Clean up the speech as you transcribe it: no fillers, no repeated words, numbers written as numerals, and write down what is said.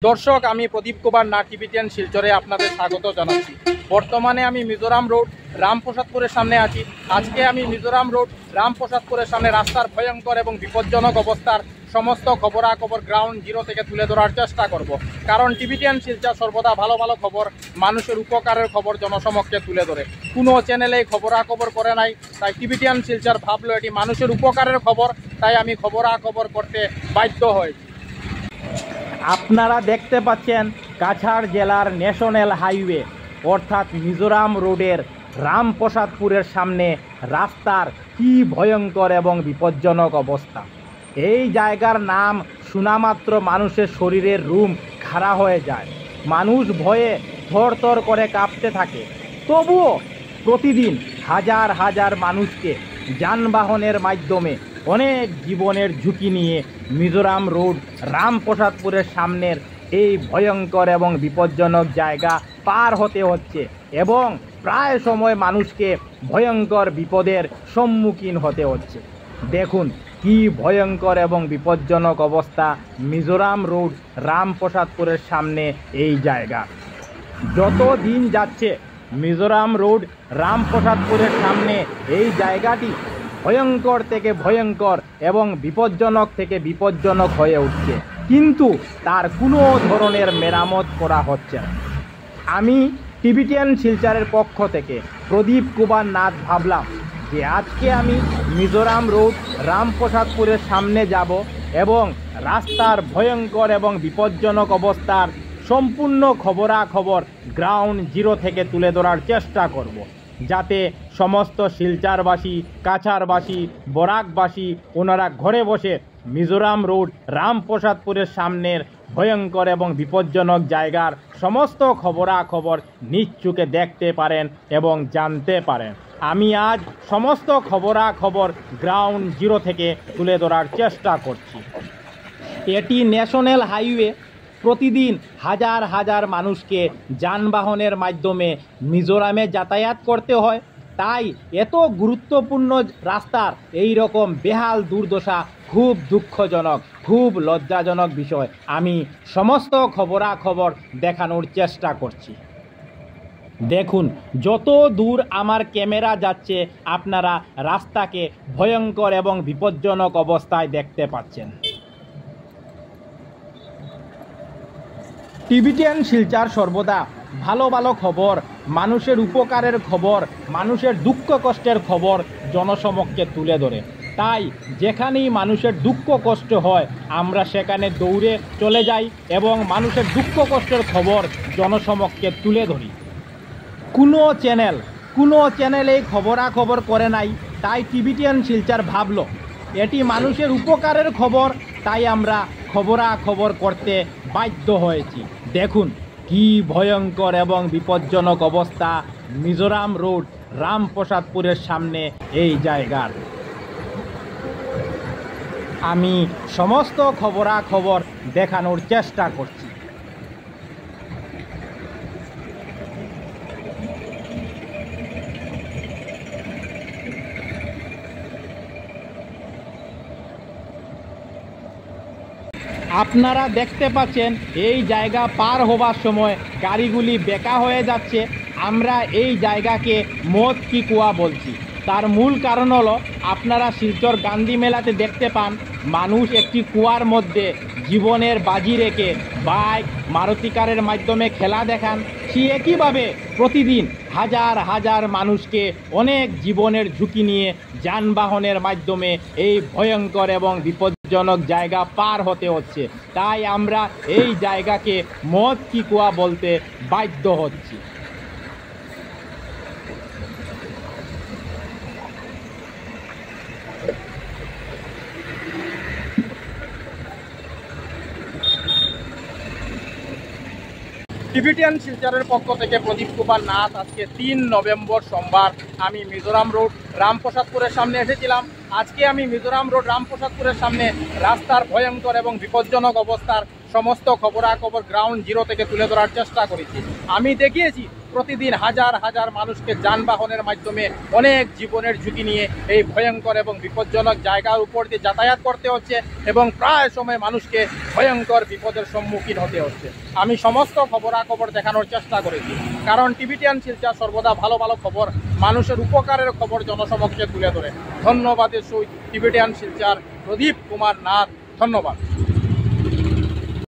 দর্শক, আমি প্রদীপ কুমার নাট টিভি10 শিলচরে আপনাদের স্বাগত জানাচ্ছি। বর্তমানে আমি মিজোরাম রোড রামপ্রসাদপুরের সামনে আছি। আজকে আমি মিজোরাম রোড রামপ্রসাদপুরের সামনে রাস্তার ভয়ঙ্কর এবং বিপজ্জনক অবস্থার সমস্ত খবরাখবর গ্রাউন্ড জিরো থেকে তুলে ধরার চেষ্টা করব। কারণ টিভি10 শিলচর সর্বদা ভালো ভালো খবর, মানুষের উপকারের খবর জনসমক্ষে তুলে ধরে। কোনো চ্যানেলেই খবরাখবর করে নাই, তাই টিভি10 শিলচর ভাবলো এটি মানুষের উপকারের খবর, তাই আমি খবরাখবর করতে বাধ্য হয়েছি। আপনারা দেখতে পাচ্ছেন কাছাড় জেলার ন্যাশনাল হাইওয়ে অর্থাৎ মিজোরাম রোডের রামপ্রসাদপুরের সামনে রাস্তার কি ভয়ঙ্কর এবং বিপজ্জনক অবস্থা। এই জায়গার নাম শোনামাত্র মানুষের শরীরের রুম খাড়া হয়ে যায়, মানুষ ভয়ে থরথর করে কাঁপতে থাকে। তবুও প্রতিদিন হাজার হাজার মানুষকে যানবাহনের মাধ্যমে অনেক জীবনের ঝুঁকি নিয়ে মিজোরাম রোড রামপ্রসাদপুরের সামনের এই ভয়ঙ্কর এবং বিপজ্জনক জায়গা পার হতে হচ্ছে এবং প্রায় সময় মানুষকে ভয়ঙ্কর বিপদের সম্মুখীন হতে হচ্ছে। দেখুন কি ভয়ঙ্কর এবং বিপজ্জনক অবস্থা মিজোরাম রোড রামপ্রসাদপুরের সামনে এই জায়গা। যত দিন যাচ্ছে মিজোরাম রোড রামপ্রসাদপুরের সামনে এই জায়গাটি ভয়ঙ্কর থেকে ভয়ঙ্কর এবং বিপজ্জনক থেকে বিপজ্জনক হয়ে উঠছে, কিন্তু তার কোনো ধরনের মেরামত করা হচ্ছে না। আমি টিভি10 শিলচরের পক্ষ থেকে প্রদীপ কুমার নাথ ভাবলাম যে আজকে আমি মিজোরাম রোড রামপ্রসাদপুরের সামনে যাব এবং রাস্তার ভয়ঙ্কর এবং বিপজ্জনক অবস্থার সম্পূর্ণ খবরাখবর গ্রাউন্ড জিরো থেকে তুলে ধরার চেষ্টা করব, যাতে সমস্ত শিলচরবাসী, কাছাড়বাসী, বরাকবাসী ওনারা ঘরে বসে মিজোরাম রোড রামপ্রসাদপুরের সামনের ভয়ঙ্কর এবং বিপজ্জনক জায়গার সমস্ত খবরাখবর নিজ চোখে দেখতে পারেন এবং জানতে পারেন। আমি আজ সমস্ত খবরাখবর গ্রাউন্ড জিরো থেকে তুলে ধরার চেষ্টা করছি। এটি ন্যাশনাল হাইওয়ে, প্রতিদিন হাজার হাজার মানুষকে যানবাহনের মাধ্যমে মিজোরামে যাতায়াত করতে হয়, তাই এত গুরুত্বপূর্ণ রাস্তার এই রকম বেহাল দুর্দশা খুব দুঃখজনক, খুব লজ্জাজনক বিষয়। আমি সমস্ত খবরাখবর দেখানোর চেষ্টা করছি। দেখুন যত দূর আমার ক্যামেরা যাচ্ছে আপনারা রাস্তাকে ভয়ঙ্কর এবং বিপজ্জনক অবস্থায় দেখতে পাচ্ছেন। টিভি10 শিলচর সর্বদা ভালো ভালো খবর, মানুষের উপকারের খবর, মানুষের দুঃখ কষ্টের খবর জনসমক্ষে তুলে ধরে। তাই যেখানেই মানুষের দুঃখ কষ্ট হয় আমরা সেখানে দৌড়ে চলে যাই এবং মানুষের দুঃখ কষ্টের খবর জনসমক্ষে তুলে ধরি। কোনো চ্যানেল এই খবরাখবর করে নাই, তাই টিভি10 শিলচর ভাবলো এটি মানুষের উপকারের খবর, তাই আমরা খবরাখবর করতে বাধ্য হয়েছি। দেখুন কি ভয়ঙ্কর এবং বিপজ্জনক অবস্থা মিজোরাম রোড রামপ্রসাদপুরের সামনে এই জায়গার। আমি সমস্ত খবরাখবর দেখানোর চেষ্টা করছি। আপনারা দেখতে পাচ্ছেন এই জায়গা পার হবার সময় গাড়িগুলি বেঁকা হয়ে যাচ্ছে। আমরা এই জায়গাকে মদ কি কুয়া বলছি, তার মূল কারণ হলো আপনারা শিলচর গান্ধী মেলাতে দেখতে পান মানুষ একটি কুয়ার মধ্যে জীবনের বাজি রেখে বাইক, মারুতি কারের মাধ্যমে খেলা দেখান। সে একইভাবে প্রতিদিন হাজার হাজার মানুষকে অনেক জীবনের ঝুঁকি নিয়ে যানবাহনের মাধ্যমে এই ভয়ঙ্কর এবং বিপজ্জনক জায়গা পার হতে হচ্ছে, তাই আমরা এই জায়গাকে মদ কি কুয়া বলতে বাধ্য হচ্ছি। টিভি10 শিলচরের পক্ষ থেকে প্রদীপ কুমার নাথ। আজকে 3 নভেম্বর সোমবার আমি মিজোরাম রোড রামপ্রসাদপুরের সামনে এসেছিলাম। আজকে আমি মিজোরাম রোড রামপ্রসাদপুরের সামনে রাস্তার ভয়ঙ্কর এবং বিপজ্জনক অবস্থার সমস্ত খবরাখবর গ্রাউন্ড জিরো থেকে তুলে ধরার চেষ্টা করেছি। আমি দেখিয়েছি প্রতিদিন হাজার হাজার মানুষকে যানবাহনের মাধ্যমে অনেক জীবনের ঝুঁকি নিয়ে এই ভয়ঙ্কর এবং বিপজ্জনক জায়গার উপর দিয়ে যাতায়াত করতে হচ্ছে এবং প্রায় সময় মানুষকে ভয়ঙ্কর বিপদের সম্মুখীন হতে হচ্ছে। আমি সমস্ত খবরাখবর দেখানোর চেষ্টা করেছি, কারণ টিভিটিয়ান শিলচর সর্বদা ভালো ভালো খবর, মানুষের উপকারের খবর জনসমক্ষে তুলে ধরে। ধন্যবাদের সহিত টিভিটিয়ান শিলচর প্রদীপ কুমার নাথ। ধন্যবাদ।